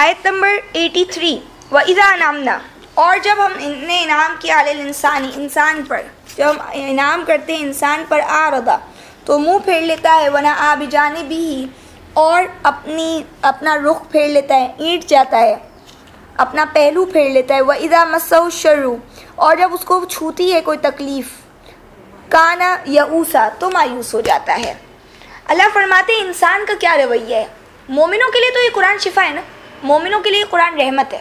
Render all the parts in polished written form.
آیت نمبر 83 وَإِذَا نَمْنَا، اور جب ہم نے انعام کیا علی الانسانی، انسان پر، جب ہم انعام کرتے ہیں انسان پر، آردا تو منہ پھیر لیتا ہے، وَنَأَىٰ بِجَانِبِهِ اور اپنا رخ پھیر لیتا ہے، اینٹ جاتا ہے، اپنا پہلو پھیر لیتا ہے، وَإِذَا مَسَّهُ الشَّرُّ اور جب اس کو چھوتی ہے کوئی تکلیف، کانا یئوسا تو مایوس ہو جاتا ہے۔ اللہ فرماتے ہیں انسان کا کیا رویہ ہے۔ مومنوں کے لیے تو یہ قرآن شفا ہے نا، مومنوں کے لیے قرآن رحمت ہے،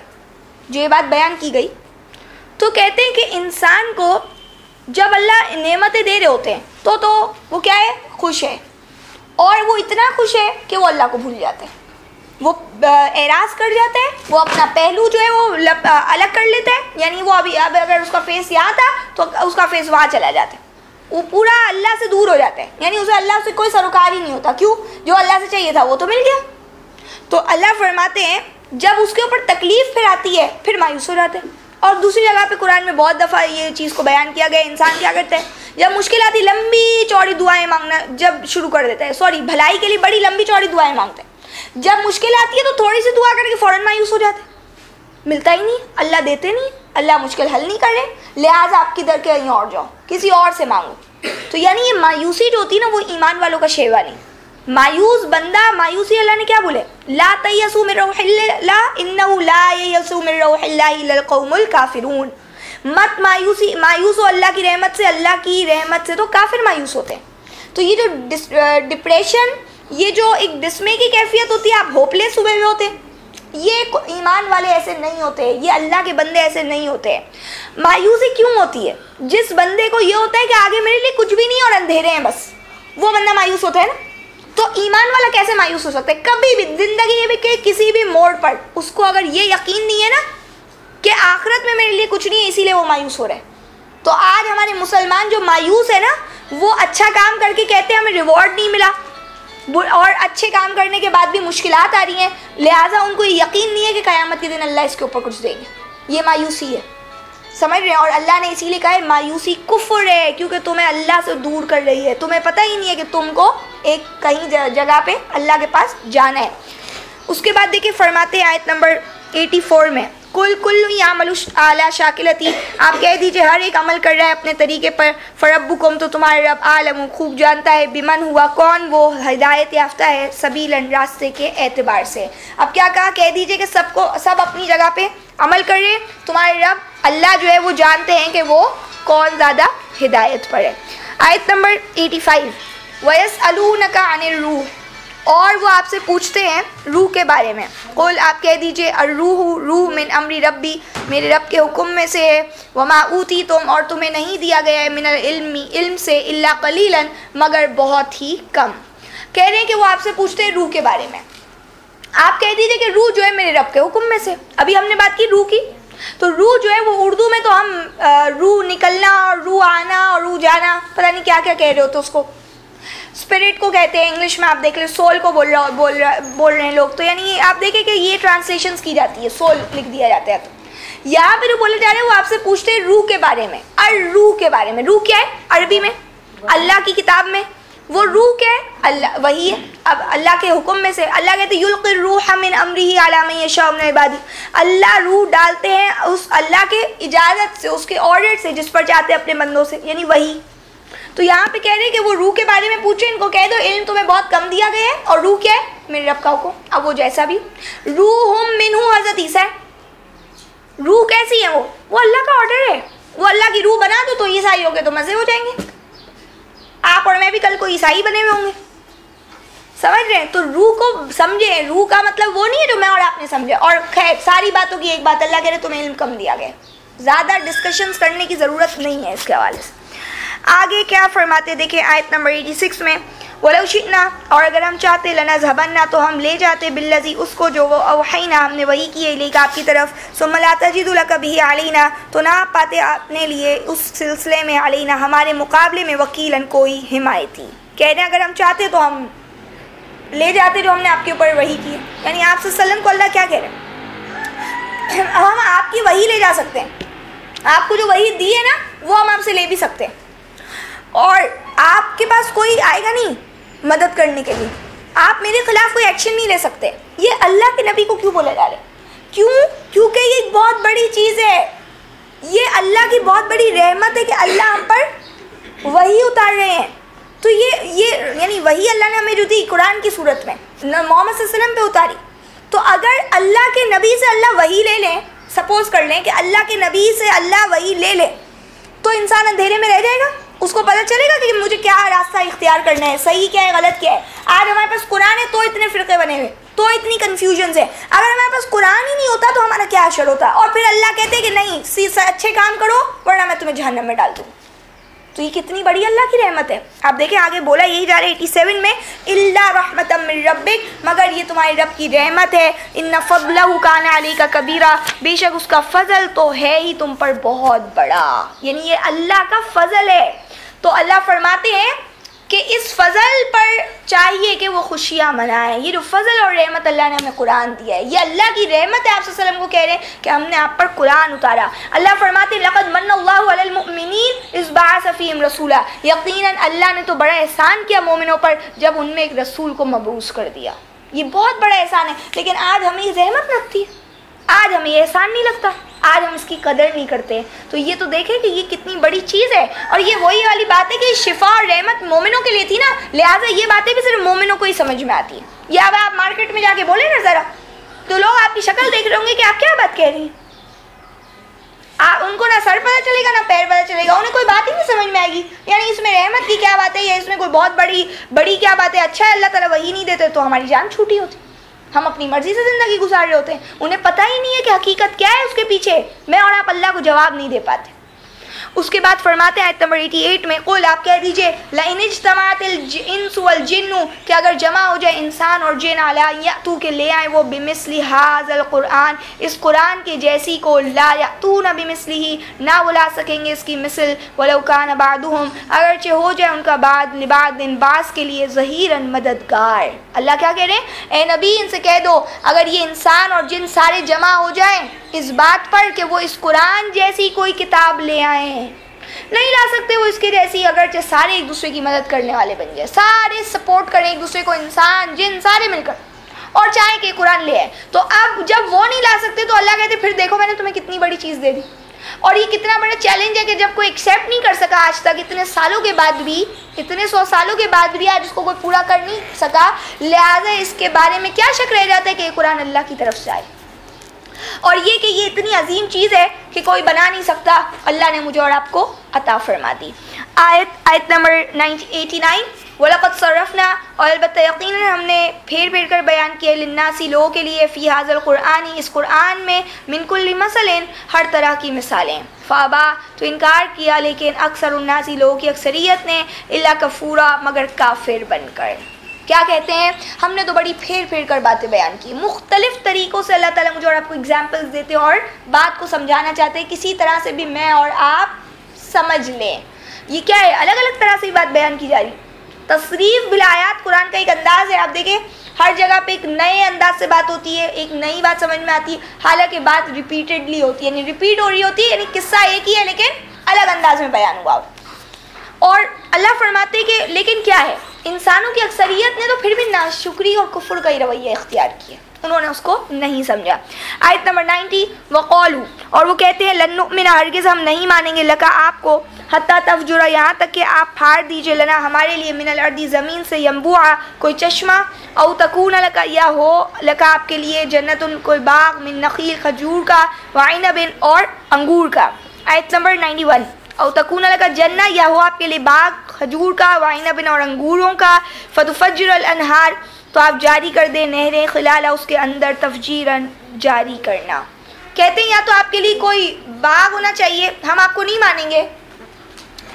جو یہ بات بیان کی گئی۔ تو کہتے ہیں کہ انسان کو جب اللہ نعمتیں دے رہے ہوتے ہیں تو وہ کیا ہے، خوش ہے، اور وہ اتنا خوش ہے کہ وہ اللہ کو بھول جاتے ہیں، وہ اعراض کر جاتا ہے، وہ اپنا پہلو جو ہے وہ الگ کر لیتا ہے، یعنی وہ اب اگر اس کا فیس یہاں تھا تو اس کا فیس وہاں چلا جاتا ہے، وہ پورا اللہ سے دور ہو جاتا ہے، یعنی اسے اللہ سے کوئی سروکار ہی نہیں ہوتا۔ کیوں؟ جو اللہ سے چاہیے تھا وہ تو مل گیا۔ تو اللہ فرماتے ہیں جب اس کے اوپر تکلیف پھر آتی ہے پھر مایوس ہو جاتے ہیں۔ اور دوسری جگہ پہ قرآن میں بہت دفعہ یہ چیز کو بیان کیا گیا، انسان کیا کرتا ہے جب مشکل آتی لمبی چوڑی دعائیں مانگنا جب شروع کر دیتا ہے، بھلائی کے لیے بڑی لمبی چوڑی دعائیں مانگتے ہیں، جب مشکل آتی ہے تو تھوڑی سی دعا کر کے فوراً مایوس ہو جاتے ہیں، ملتا ہی نہیں، اللہ دیتے نہیں، اللہ مشکل حل نہیں کر رہے، لہٰذا آپ کی در کے کہیں اور جاؤ، کسی اور سے مانگو۔ تو یعنی یہ مایوسی جو ہوتی ہے نا وہ ایمان والوں کا شیوا نہیں۔ مایوس بندہ، مایوسی اللہ نے کیا بولے، لا تیسوا من روح اللہ انہ لا ییأس من روح اللہ الا القوم الکافرون، مت مایوس ہو اللہ کی رحمت سے، اللہ کی رحمت سے تو کافر مایوس ہوتے ہیں۔ تو یہ جو ڈپریشن، یہ جو ایک ڈسمے کی کیفیت ہوتی ہے، آپ ہوپ لیس ہوئے ہوتے ہیں، یہ ایمان والے ایسے نہیں ہوتے، یہ اللہ کے بندے ایسے نہیں ہوتے۔ مایوسی کیوں ہوتی ہے؟ جس بندے کو یہ ہوتا ہے کہ آگے میرے لیے کچھ بھی نہیں اور اندھیرے ہیں بس، وہ بندہ مایوس ہوتا ہے نا۔ تو ایمان والا کیسے مایوس ہو سکتا ہے؟ کبھی بھی زندگی کے کسی بھی موڑ پر اس کو اگر یہ یقین نہیں ہے نا کہ آخرت میں میرے لیے کچھ نہیں ہے اسی لیے وہ مایوس ہو رہا ہے۔ تو آج ہمارے مسلمان جو مایوس ہے نا، وہ اچھا کام کر کے کہتے ہیں ہمیں ریوارڈ نہیں ملا، اور اچھے کام کرنے کے بعد بھی مشکلات آ رہی ہیں، لہٰذا ان کو یہ یقین نہیں ہے کہ قیامت کے دن اللہ اس کے اوپر کچھ دیں گے۔ یہ مایوسی ہے، سمجھ رہے ہیں؟ اور اللہ نے اسی لیے کہا ہے مایوسی کفر ہے، کیونکہ تمہیں اللہ سے دور کر رہی ہے، تمہیں پتہ ہی نہیں ہے کہ تم کو ایک کہیں جگہ پہ اللہ کے پاس جانا ہے۔ اس کے بعد دیکھیں فرماتے ہیں آیت نمبر 84 میں، کل یعمل علی شاکلتی، آپ کہہ دیجئے ہر ایک عمل کر رہا ہے اپنے طریقے پر، فربکم تو تمہارے رب عالم خوب جانتا ہے، بمن ہوا کون وہ ہدایت یافتہ ہے، سبیلاً راستے کے اعتبار سے۔ اب کیا کہا؟ کہہ دیجئے کہ سب اپنی جگہ پہ عمل کر رہے، تمہارے رب اللہ جو ہے وہ جانتے ہیں کہ وہ کون زیادہ ہدایت پر ہے۔ آیت نمبر 85 وَيَسْأَلُونَكَ عَنِ الرُّوحِ، اور وہ آپ سے پوچھتے ہیں روح کے بارے میں، قل آپ کہہ دیجئے الروح، روح من امر ربی، میرے رب کے حکم میں سے ہے، وما اوتیتم اور تمہیں نہیں دیا گیا ہے من العلم، علم سے، الا قلیلا مگر بہت ہی کم۔ کہہ رہے ہیں کہ وہ آپ سے پوچھتے ہیں روح کے بارے میں، آپ کہہ دیجئے کہ روح جو ہے میرے رب کے حکم میں سے۔ ابھی ہم نے بات کی روح کی، تو روح جو ہے وہ اردو میں تو ہم روح نکلنا اور روح آنا اور روح جانا پتہ نہیں کیا کیا کہہ رہے ہوتے، اس کو اسپرٹ کو کہتے ہیں، انگلش میں آپ دیکھ لیں سول کو بول رہے ہیں لوگ، تو یعنی آپ دیکھیں کہ یہ ٹرانسلیشنز کی جاتی ہے، سول لکھ دیا جاتا ہے۔ تو یہاں پہ جو بولے جا رہے ہیں وہ آپ سے پوچھتے ہیں روح کے بارے میں، الروح کے بارے میں۔ روح کیا ہے عربی میں؟ اللہ کی کتاب میں وہ روح کیا ہے؟ اللہ، وہی ہے۔ اب اللہ کے حکم میں سے اللہ کہتے ہیں یلقی الروح من امرہ علی من یشاء من عبادہ، اللہ روح ڈالتے ہیں اس اللہ کے اجازت سے، اس کے آرڈر سے جس پر چاہتے ہیں اپنے بندوں سے، یعنی وہی۔ تو یہاں پہ کہہ رہے ہیں کہ وہ روح کے بارے میں پوچھیں، ان کو کہہ دو علم تمہیں بہت کم دیا گیا ہے، اور روح کیا ہے؟ میرے رب کا حکم۔ اب وہ جیسا بھی روح منہ، حضرت عیسیٰ ہے، روح کیسی ہے؟ وہ اللہ کا آرڈر ہے، وہ اللہ کی روح بنا دو تو عیسائی ہو گے تو مزے ہو جائیں گے، آپ اور میں بھی کل کو عیسائی بنے ہوئے ہوں گے، سمجھ رہے ہیں؟ تو روح کو سمجھے، روح کا مطلب وہ نہیں ہے جو میں اور آپ نے سمجھے۔ اور خیر ساری باتوں کی ایک بات، اللہ کہہ رہے تمہیں علم کم دیا گیا، زیادہ ڈسکشنز کرنے کی ضرورت نہیں ہے اس کے حوالے سے۔ آگے کیا فرماتے دیکھیں آیت نمبر 86 میں، وَلَوْ شِئْنَا اور اگر ہم چاہتے لَنَذْهَبَنَّ تو ہم لے جاتے بِالَّذِي اس کو جو وہ اوحینا ہم نے وحی کی ہے الیک آپ کی طرف، ثُمَّ لَا تَجِدُ لَكَ بِهِ عَلَيْنَا تو نہ پاتے اپنے لیے اس سلسلے میں علینا ہمارے مقابلے میں وکیلاً کوئی حمایتی۔ کہہ رہے ہیں اگر ہم چاہتے تو ہم لے جاتے جو ہم نے آپ کے اوپر وحی کی ہے، یعنی آپ صلی اللہ علیہ وسلم کو اللہ کیا کہہ رہے ہیں، ہم آپ کی وحی لے جا سکتے ہیں، آپ کو جو وحی دی ہے نا وہ ہم آپ سے لے بھی سکتے ہیں، اور آپ کے پاس کوئی آئے گا نہیں مدد کرنے کے لیے، آپ میرے خلاف کوئی ایکشن نہیں لے سکتے۔ یہ اللہ کے نبی کو کیوں بولا جا رہا ہے؟ کیوں؟ کیونکہ یہ ایک بہت بڑی چیز ہے، یہ اللہ کی بہت بڑی رحمت ہے کہ اللہ ہم پر وحی اتار رہے ہیں. تو یہ یعنی وحی اللہ نے ہمیں جو دی قرآن کی صورت میں محمد صلی اللہ علیہ وسلم پہ اتاری. تو اگر اللہ کے نبی سے اللہ وحی لے لیں، سپوز کر لیں کہ اللہ کے نبی سے اللہ وحی لے لے، تو انسان اندھیرے میں رہ جائے گا. اس کو پتہ چلے گا کہ مجھے کیا راستہ اختیار کرنا ہے، صحیح کیا ہے غلط کیا ہے. آج ہمارے پاس قرآن ہے تو اتنے فرقے بنے ہوئے، تو اتنی کنفیوژنز ہے. اگر ہمارے پاس قرآن ہی نہیں ہوتا تو ہمارا کیا حشر ہوتا. اور پھر اللہ کہتے کہ نہیں اچھے کام کرو ورنہ میں تمہیں جہنم میں ڈال دوں. تو یہ کتنی بڑی اللہ کی رحمت ہے. آپ دیکھیں آگے بولا یہی جا رہے 87 میں، الا رحمۃ من ربک، مگر یہ تمہارے رب کی رحمت ہے. ان فضلہ کان علیک کبیرہ، بے شک اس کا فضل تو ہے ہی تم پر بہت بڑا. یعنی یہ اللہ کا فضل ہے. تو اللہ فرماتے ہیں کہ اس فضل پر چاہیے کہ وہ خوشیاں منائیں. یہ جو فضل اور رحمت اللہ نے ہمیں قرآن دیا ہے، یہ اللہ کی رحمت ہے. آپ صلی اللہ علیہ وسلم کو کہہ رہے ہیں کہ ہم نے آپ پر قرآن اتارا. اللہ فرماتے ہیں لقد من اللہ علی المؤمنین اذ بعث فیہم رسولا، یقیناً اللہ نے تو بڑا احسان کیا مومنوں پر جب ان میں ایک رسول کو مبعوث کر دیا. یہ بہت بڑا احسان ہے. لیکن آج ہمیں یہ رحمت لگتی ہے، آج ہمیں یہ احسان نہیں لگتا، آج ہم اس کی قدر نہیں کرتے. تو یہ تو دیکھیں کہ یہ کتنی بڑی چیز ہے. اور یہ وہی والی بات ہے کہ شفا اور رحمت مومنوں کے لیے تھی نا، لہٰذا یہ باتیں بھی صرف مومنوں کو ہی سمجھ میں آتی ہیں. یا اب آپ مارکیٹ میں جا کے بولیں نا ذرا، تو لوگ آپ کی شکل دیکھ رہے ہوں گے کہ آپ کیا بات کہہ رہی ہیں. ان کو نہ سر پتہ چلے گا نہ پیر پتہ چلے گا، انہیں کوئی بات ہی نہیں سمجھ میں آئے گی. یعنی اس میں رحمت کی کیا بات ہے، یا اس میں کوئی بہت بڑی کیا بات ہے. اچھا ہے اللہ تعالیٰ وہی نہیں دیتے تو ہماری جان چھوٹی ہوتی، ہم اپنی مرضی سے زندگی گزار رہے ہوتے ہیں. انہیں پتہ ہی نہیں ہے کہ حقیقت کیا ہے اس کے پیچھے. میں اور آپ اللہ کو جواب نہیں دے پاتے. اس کے بعد فرماتے ہیں آیت نمبر 88 میں، قل آپ کہہ دیجئے لئن اجتمعت الانس والجن، کہ اگر جمع ہو جائے انسان اور جن علی یاتوا کہ لے آئیں وہ بمثل ھذا القرآن، اس قرآن کے جیسی کو، لا یاتون بمثلہ نہ وہ لا سکیں گے اس کی مثل، ولو کان بعضهم اگرچہ ہو جائے ان کا بعد لبعض بعض کے لیے ظہیرا مددگار. اللہ کیا کہہ رہے ہیں؟ اے نبی ان سے کہہ دو اگر یہ انسان اور جن سارے جمع ہو جائیں اس بات پر کہ وہ اس قرآن جیسی کوئی کتاب لے آئیں، نہیں لا سکتے وہ اس کے جیسی، اگرچہ سارے ایک دوسرے کی مدد کرنے والے بن جائے، سارے سپورٹ کریں ایک دوسرے کو، انسان جن سارے مل کر، اور چاہیں کہ قرآن لے آئے. تو اب جب وہ نہیں لا سکتے تو اللہ کہتے پھر دیکھو میں نے تمہیں کتنی بڑی چیز دے دی. اور یہ کتنا بڑا چیلنج ہے کہ جب کوئی ایکسیپٹ نہیں کر سکا آج تک، اتنے سالوں کے بعد بھی، اتنے 100 سالوں کے بعد بھی آج اس کو کوئی پورا کر نہیں سکا، لہٰذا اس کے بارے میں کیا شک رہ جاتا ہے کہ یہ قرآن اللہ کی طرف سے آئے. اور یہ کہ یہ اتنی عظیم چیز ہے کہ کوئی بنا نہیں سکتا، اللہ نے مجھے اور آپ کو عطا فرما دی. آیت نمبر 89، وَلَقَدْ صَرَّفْنَا، اور البتہ یقیناً ہم نے پھیر کر بیان کیا للناسی لوگوں کے لیے، فی ھذا القرآن اس قرآن میں، من کل مثل ہر طرح کی مثالیں، فابا تو انکار کیا، لیکن اکثر الناسی لوگوں کی اکثریت نے، الا کفورا مگر کافر بن کر. کیا کہتے ہیں؟ ہم نے تو بڑی پھیر کر باتیں بیان کی، مختلف طریقوں سے اللہ تعالیٰ مجھے اور آپ کو اگزامپلس دیتے ہیں اور بات کو سمجھانا چاہتے ہیں، کسی طرح سے بھی میں اور آپ سمجھ لیں. یہ کیا ہے؟ الگ الگ طرح سے بات بیان کی جا رہی. تصریف بالآیات قرآن کا ایک انداز ہے. آپ دیکھیں ہر جگہ پہ ایک نئے انداز سے بات ہوتی ہے، ایک نئی بات سمجھ میں آتی ہے، حالانکہ بات ریپیٹڈلی ہوتی ہے، یعنی ریپیٹ ہو رہی ہوتی ہے، یعنی قصہ ایک ہی ہے لیکن الگ انداز میں بیان ہوا. اور اللہ فرماتے کہ لیکن کیا ہے، انسانوں کی اکثریت نے تو پھر بھی ناشکری اور کفر کا ہی رویہ اختیار کیا، انہوں نے اس کو نہیں سمجھا. آیت نمبر 90، وقالو اور وہ کہتے ہیں لن نؤمن ہرگز ہم نہیں مانیں گے لکا آپ کو، حتیٰ تفجر یہاں تک کہ آپ پھاڑ دیجئے لنا ہمارے لیے، من الارض زمین سے، ینبوعا کوئی چشمہ، او تکون لکا یا ہو لکا آپ کے لیے، جنت کوئی باغ، من نخیل کھجور کا، وعنب اور انگور کا. آیت نمبر 91، او تکون لکا جنہ یا ہو آپ کے لیے باغ کھجور کا، وعنب اور انگوروں کا، فتفجر الانہار تو آپ جاری کر دیں نہریں، خلالہ اس کے اندر، تفجیرن جاری کرنا. کہتے ہیں یا تو آپ کے لیے کوئی باغ ہونا چاہیے، ہم آپ کو نہیں مانیں گے.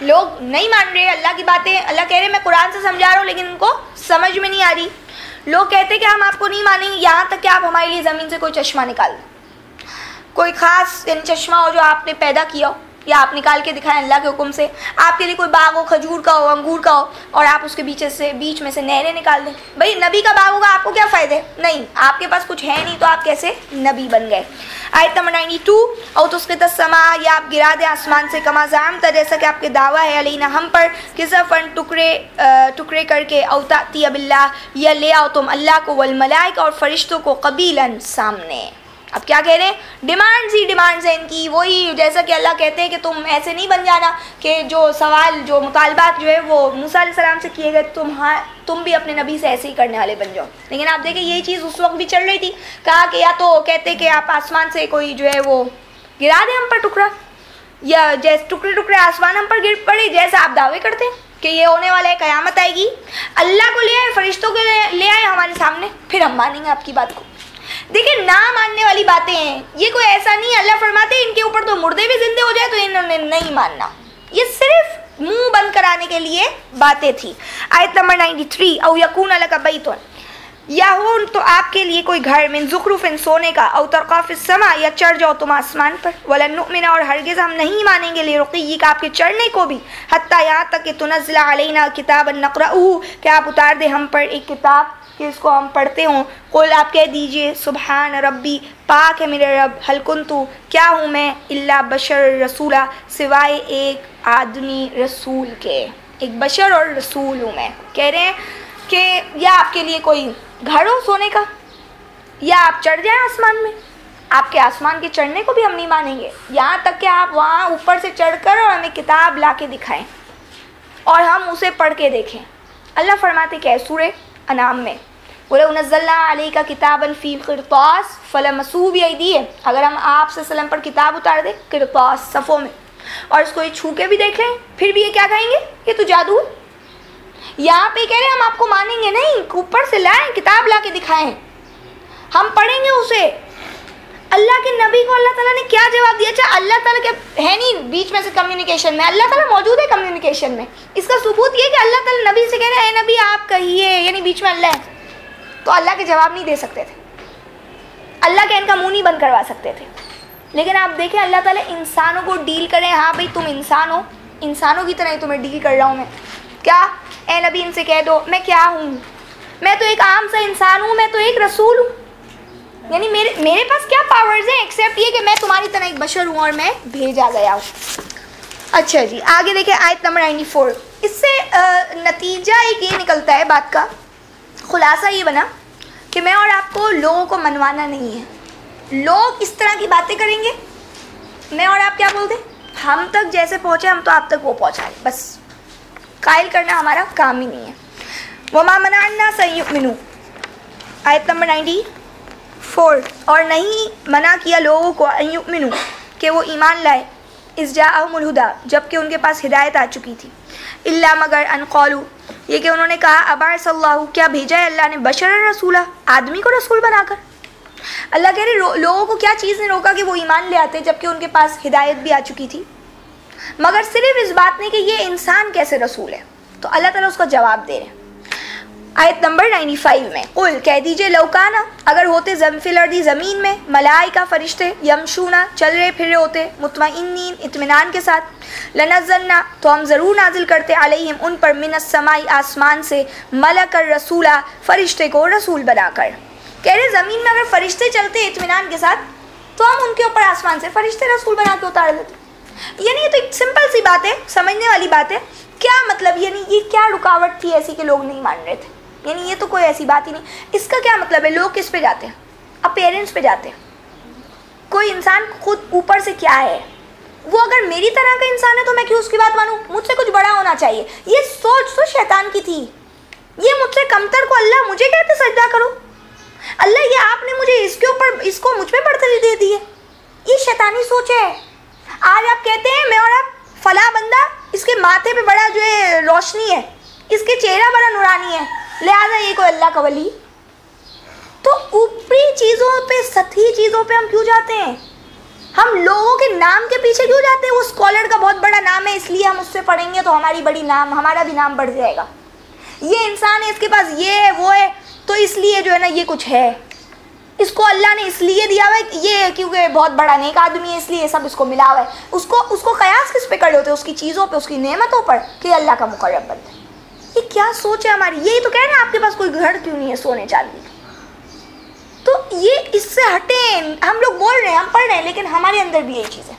لوگ نہیں مان رہے اللہ کی باتیں، اللہ کہہ رہے میں قرآن سے سمجھا رہا ہوں لیکن ان کو سمجھ میں نہیں آ رہی. لوگ کہتے کہ ہم آپ کو نہیں مانیں گے یہاں تک کہ آپ ہمارے لیے زمین سے کوئی چشمہ نکال دیں، کوئی خاص یعنی چشمہ ہو جو آپ نے پیدا کیا ہو یا آپ نکال کے دکھائیں اللہ کے حکم سے. آپ کے لیے کوئی باغ ہو، کھجور کا ہو، انگور کا ہو، اور آپ اس کے بیچ میں سے نہریں نکال دیں. بھئی نبی کا باغ ہوگا آپ کو کیا فائدہ ہے؟ نہیں، آپ کے پاس کچھ ہے نہیں تو آپ کیسے نبی بن گئے. آیت نمبر 92، او تسقط السماء یا آپ گرا دیں آسمان سے، کما زعمت جیسا کہ آپ کے دعویٰ ہے، علینا ہم پر، کسفن ٹکڑے کر کے، او تأتی باللہ یا لے آؤ تم اللہ کو، والملائکہ اور فرشتوں کو، قبیلاً سامنے. اب کیا کہہ رہے ہیں؟ ڈیمانڈز ہی ڈیمانڈز ہیں ان کی، وہی جیسا کہ اللہ کہتے ہیں کہ تم ایسے نہیں بن جانا کہ جو سوال جو مطالبات جو ہے وہ موسیٰ علیہ السلام سے کیے گئے تم بھی اپنے نبی سے ایسے ہی کرنے والے بن جاؤ. لیکن آپ دیکھیں یہی چیز اس وقت بھی چل رہی تھی. کہا کہ یا تو کہتے کہ آپ آسمان سے کوئی جو ہے وہ گرا دیں ہم پر ٹکڑا، یا جیسے ٹکڑے ٹکڑے آسمان ہم پر گر پڑے جیسا آپ دعوے کرتے ہیں کہ یہ ہونے والا ہے، قیامت آئے گی، اللہ کو لے آئے، فرشتوں کو لے آئے ہمارے سامنے، پھر ہم مانیں گے آپ کی بات کو. دیکھیں نہ ماننے والی باتیں ہیں، یہ کوئی ایسا نہیں. اللہ فرماتے ہیں ان کے اوپر تو مردے بھی زندے ہو جائے تو انہوں نے نہیں ماننا. یہ صرف منہ بند کرانے کے لیے باتیں تھی. آیت نمبر 93 او یکون لک بیت، یا ہو تو آپ کے لیے کوئی گھر، من زخرف سونے کا، او ترقی فی السماء یا چڑھ جاؤ تم آسمان پر، ولن نؤمن اور ہرگز ہم نہیں مانیں گے لرقیک آپ کے چڑھنے کو بھی، حتی یہاں تک کہ تنزل علینا کتابا نقرأہ کہ آپ اتار دے ہم پر ایک کتاب کہ اس کو ہم پڑھتے ہوں. قل آپ کہہ دیجئے سبحان ربی پاک ہے میرے رب، حل کنتو کیا ہوں میں، الا بشر رسولہ سوائے ایک آدمی رسول کے، ایک بشر اور رسول ہوں میں. کہہ رہے ہیں کہ یا آپ کے لیے کوئی گھر ہو سونے کا، یا آپ چڑھ جائیں آسمان میں. آپ کے آسمان کے چڑھنے کو بھی ہم نہیں مانیں گے، یہاں تک کہ آپ وہاں اوپر سے چڑھ کر اور ہمیں کتاب لا کے دکھائیں اور ہم اسے پڑھ کے دیکھیں. اللہ فرماتے کہ سورہ انعام میں وَلَوْ نَزَّلْنَا عَلَيْكَ كِتَابًا فِي قِرْطَاسٍ فَلَمَسُوهُ بِأَيْدِيهِمْ، اگر ہم آپ صلی اللہ علیہ وسلم پر کتاب اتار دیں قرطاس صفوں میں اور اس کو یہ چھو کے بھی دیکھ لیں، پھر بھی یہ کیا کہیں گے؟ یہ تو جادو ہے. یہاں پہ کہہ رہے ہیں ہم آپ کو مانیں گے نہیں، اوپر سے لائیں کتاب لا کے دکھائیں، ہم پڑھیں گے اسے. اللہ کے نبی کو اللہ تعالیٰ نے کیا جواب دیا؟ اچھا اللہ تعالیٰ کے ہے نہیں بیچ میں سے کمیونیکیشن میں، اللہ تعالیٰ موجود ہے کمیونیکیشن میں. اس کا ثبوت یہ کہ اللہ تعالیٰ نبی سے کہہ رہے ہیں اے نبی آپ کہیے، یعنی بیچ میں اللہ ہے تو اللہ کے جواب نہیں دے سکتے تھے، اللہ کے ان کا منہ نہیں بند کروا سکتے تھے. لیکن آپ دیکھیں اللہ تعالیٰ انسانوں کو ڈیل کریں، ہاں بھائی تم انسان ہو، انسانوں کی طرح ہی تمہیں ڈیل کر رہا ہوں میں. کیا اے نبی ان سے کہہ دو میں کیا ہوں، میں تو ایک عام سا انسان ہوں، میں تو ایک رسول ہوں، یعنی میرے پاس کیا پاورز ہیں ایکسیپٹ یہ کہ میں تمہاری طرح ایک بشر ہوں اور میں بھیجا گیا ہوں. اچھا جی آگے دیکھیں آیت نمبر 94. اس سے نتیجہ ایک یہ نکلتا ہے، بات کا خلاصہ یہ بنا کہ میں اور آپ کو لوگوں کو منوانا نہیں ہے. لوگ اس طرح کی باتیں کریں گے، میں اور آپ کیا بولتے ہیں؟ ہم تک جیسے پہنچے ہم تو آپ تک وہ پہنچائیں، بس قائل کرنا ہمارا کام ہی نہیں ہے. وَمَا مَنَعَ النَّاسَ أَن يُؤْمِنُوا، آیت نمبر 94. اور نہیں منع کیا لوگوں کو ان یؤمنوا کہ وہ ایمان لائے، اذ جاءہم الہدی جب کہ ان کے پاس ہدایت آ چکی تھی، الا مگر ان قالوا یہ کہ انہوں نے کہا ابعث اللہ کیا بھیجا ہے اللہ نے بشر رسولہ آدمی کو رسول بنا کر. اللہ کہہ رہے لوگوں کو کیا چیز نے روکا کہ وہ ایمان لے آتے جب کہ ان کے پاس ہدایت بھی آ چکی تھی، مگر صرف اس بات نہیں کہ یہ انسان کیسے رسول ہے. تو اللہ تعالیٰ اس کا جواب دے رہے ہیں آیت نمبر 95 میں. قل کہہ دیجئے لو کانا اگر ہوتے فی الارض زمین میں، ملائکہ فرشتے، یمشونا چل رہے پھر رہے ہوتے، مطمئنین اطمینان کے ساتھ، لنزلنا تو ہم ضرور نازل کرتے علیہم ان پر، من السماء آسمان سے، ملک الرسولہ فرشتے کو رسول بنا کر. کہہ رہے زمین میں اگر فرشتے چلتے اطمینان کے ساتھ تو ہم ان کے اوپر آسمان سے فرشتے رسول بنا کے اتار دیتے. یعنی یہ تو ایک سمپل سی بات ہے، سمجھنے والی بات ہے. کیا مطلب یعنی یہ کیا رکاوٹ تھی ایسی کہ لوگ نہیں مان رہے تھے؟ یعنی یہ تو کوئی ایسی بات ہی نہیں. اس کا کیا مطلب ہے؟ لوگ کس پہ جاتے ہیں؟ اپیرنس پہ جاتے ہیں. کوئی انسان خود اوپر سے کیا ہے، وہ اگر میری طرح کا انسان ہے تو میں کیوں اس کی بات مانوں؟ مجھ سے کچھ بڑا ہونا چاہیے. یہ سوچ تو شیطان کی تھی. یہ مجھ سے کمتر کو اللہ مجھے کہتے سجدہ کرو، اللہ یہ آپ نے مجھے اس کے اوپر اس کو مجھ پہ برتری دے دی ہے. یہ شیطانی سوچ ہے. آج آپ کہتے ہیں میں اور آپ فلاں بندہ اس کے ماتھے پہ بڑا جو ہے روشنی ہے، اس کے چہرہ بڑا نورانی ہے، لہٰذا یہ کوئی اللہ کا ولی. تو اوپری چیزوں پہ، سطحی چیزوں پہ ہم کیوں جاتے ہیں؟ ہم لوگوں کے نام کے پیچھے کیوں جاتے ہیں؟ وہ اسکالر کا بہت بڑا نام ہے اس لیے ہم اس سے پڑھیں گے تو ہمارا بھی نام بڑھ جائے گا. یہ انسان ہے اس کے پاس یہ ہے وہ ہے تو اس لیے جو ہے نا یہ کچھ ہے، اس کو اللہ نے اس لیے دیا ہوا ہے یہ کیونکہ بہت بڑا نیک آدمی ہے اس لیے سب اس کو ملا ہوا ہے. اس کو قیاس کس پہ کر ہوتے ہیں؟ اس کی چیزوں پہ، اس کی نعمتوں پر کہ اللہ کا مقرب بندہ. یہ کیا سوچ ہے ہماری؟ یہی تو کہہ رہے ہیں آپ کے پاس کوئی گھر کیوں نہیں ہے سونے چاندی کا. تو یہ اس سے ہٹیں. ہم لوگ بول رہے ہیں، ہم پڑھ رہے ہیں، لیکن ہمارے اندر بھی یہی چیز ہے.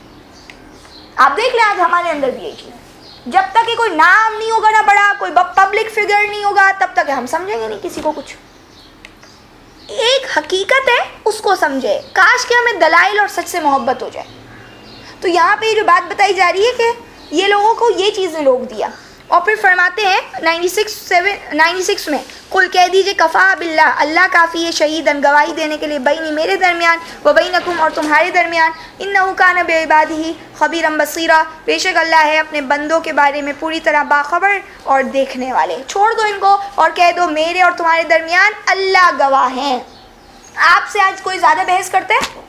آپ دیکھ لیں آج ہمارے اندر بھی یہی چیز ہے. جب تک کہ کوئی نام نہیں ہوگا نا بڑا، کوئی پبلک فگر نہیں ہوگا، تب تک ہم سمجھیں گے نہیں کسی کو کچھ. ایک حقیقت ہے، اس کو سمجھے، کاش کہ ہمیں دلائل اور سچ سے محبت ہو جائے۔ تو یہاں پہ جو بات بتائی جا رہی ہے کہ یہ لوگوں کو یہ چیز نے روک دیا، اور پھر فرماتے ہیں 96 میں قل کہہ دیجئے کفا باللہ، اللہ کافی ہے شہیداً گواہی دینے کے لیے، بینی میرے درمیان، و بینکم اور تمہارے درمیان، انہ کان بعبادہ خبیرا بصیرا، بے شک اللہ ہے اپنے بندوں کے بارے میں پوری طرح باخبر اور دیکھنے والے۔ چھوڑ دو ان کو اور کہہ دو میرے اور تمہارے درمیان اللہ گواہ ہیں۔ آپ سے آج کوئی زیادہ بحث کرتے ہے،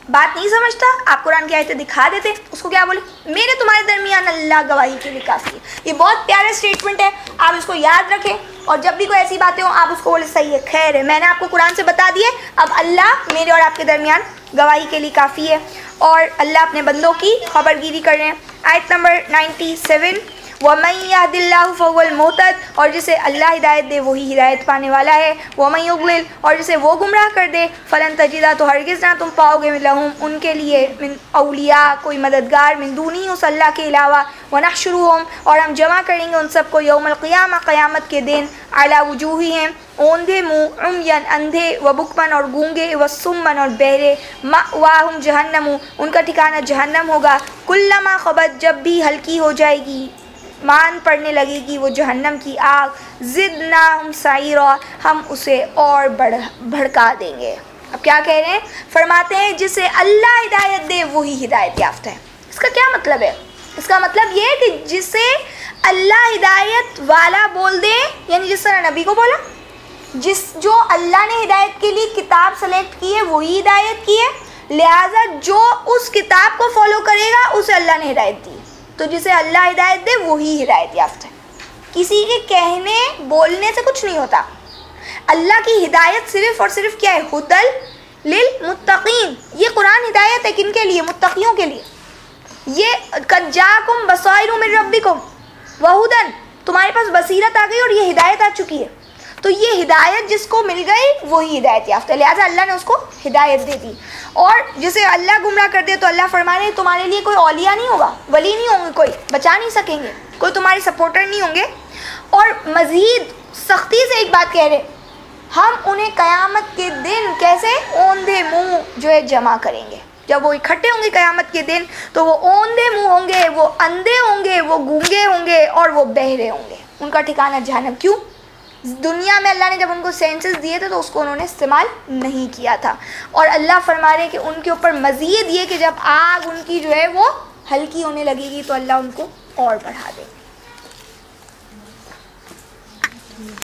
بات نہیں سمجھتا، آپ قرآن کی آیتیں دکھا دیتے، اس کو کیا بولے، میرے تمہارے درمیان اللہ گواہی کے لیے کافی ہے۔ یہ بہت پیارا سٹیٹمنٹ ہے، آپ اس کو یاد رکھیں، اور جب بھی کوئی ایسی باتیں ہوں آپ اس کو بولے صحیح ہے، خیر ہے، میں نے آپ کو قرآن سے بتا دیے، اب اللہ میرے اور آپ کے درمیان گواہی کے لیے کافی ہے، اور اللہ اپنے بندوں کی خبر گیری کر رہے ہیں۔ آیت نمبر 97، وَمَن يَهْدِ اللَّهُ فَهُوَ الْمُهْتَدِ، اور جسے اللہ ہدایت دے وہی ہدایت پانے والا ہے، وَمَن يُضْلِلْ، اور جسے وہ گمراہ کر دے، فَلَن تَجِدَ، تو ہرگز نہ تم پاؤ گے لَهُم ان کے لیے، من اولیاء کوئی مددگار، من دونی اس اللہ کے علاوہ، وَنَحْشُرُهُمْ اور ہم جمع کریں گے ان سب کو یوم القیامہ قیامت کے دن، عَلَى وُجُوهِهِمْ اوندھے منہ، عُمْيًا اندھے، وَبُكْمًا اور گونگے، وَصُمًّا اور بہرے، مَأْوَاهُمْ جہنم ان کا ٹھکانہ جہنم ہوگا، کلما خبت جب بھی ہلکی ہو جائے گی، مان پڑنے لگے گی وہ جہنم کی آگ، زدناہم سعیرا ہم اسے اور بھڑکا دیں گے۔ اب کیا کہہ رہے ہیں، فرماتے ہیں جسے اللہ ہدایت دے وہی ہدایت یافتہ ہے۔ اس کا کیا مطلب ہے؟ اس کا مطلب یہ ہے کہ جسے اللہ ہدایت والا بول دے، یعنی جس طرح نبی کو بولا، جو اللہ نے ہدایت کے لیے کتاب سلیکٹ کی ہے وہی ہدایت کی ہے، لہٰذا جو اس کتاب کو فالو کرے گا اسے اللہ نے ہدایت دی، تو جسے اللہ ہدایت دے وہی ہدایت یافتہ ہے۔ کسی کے کہنے بولنے سے کچھ نہیں ہوتا، اللہ کی ہدایت صرف اور صرف کیا ہے، ہدل للمتقین، یہ قرآن ہدایت ہے کن کے لیے، متقیوں کے لیے۔ یہ قد جاءکم بصائر من ربکم وہدن، تمہارے پاس بصیرت آ گئی اور یہ ہدایت آ چکی ہے، تو یہ ہدایت جس کو مل گئی وہی ہدایت یافتہ ہے، لہٰذا اللہ نے اس کو ہدایت دے دی۔ اور جسے اللہ گمراہ کر دے تو اللہ فرما رہے تمہارے لیے کوئی اولیاء نہیں ہوگا، ولی نہیں ہوں گے، کوئی بچا نہیں سکیں گے، کوئی تمہارے سپورٹر نہیں ہوں گے۔ اور مزید سختی سے ایک بات کہہ رہے، ہم انہیں قیامت کے دن کیسے اوندھے منہ جو ہے جمع کریں گے، جب وہ اکٹھے ہوں گے قیامت کے دن تو وہ اوندھے منہ ہوں گے، وہ اندھے ہوں گے، وہ گونگے ہوں گے اور وہ بہرے ہوں گے، ان کا ٹھکانہ جہنم۔ کیوں؟ دنیا میں اللہ نے جب ان کو سینسز دیے تھے تو اس کو انہوں نے استعمال نہیں کیا تھا، اور اللہ فرما رہے کہ ان کے اوپر مزید یہ کہ جب آگ ان کی جو ہے وہ ہلکی ہونے لگے گی تو اللہ ان کو اور بڑھا دے گا۔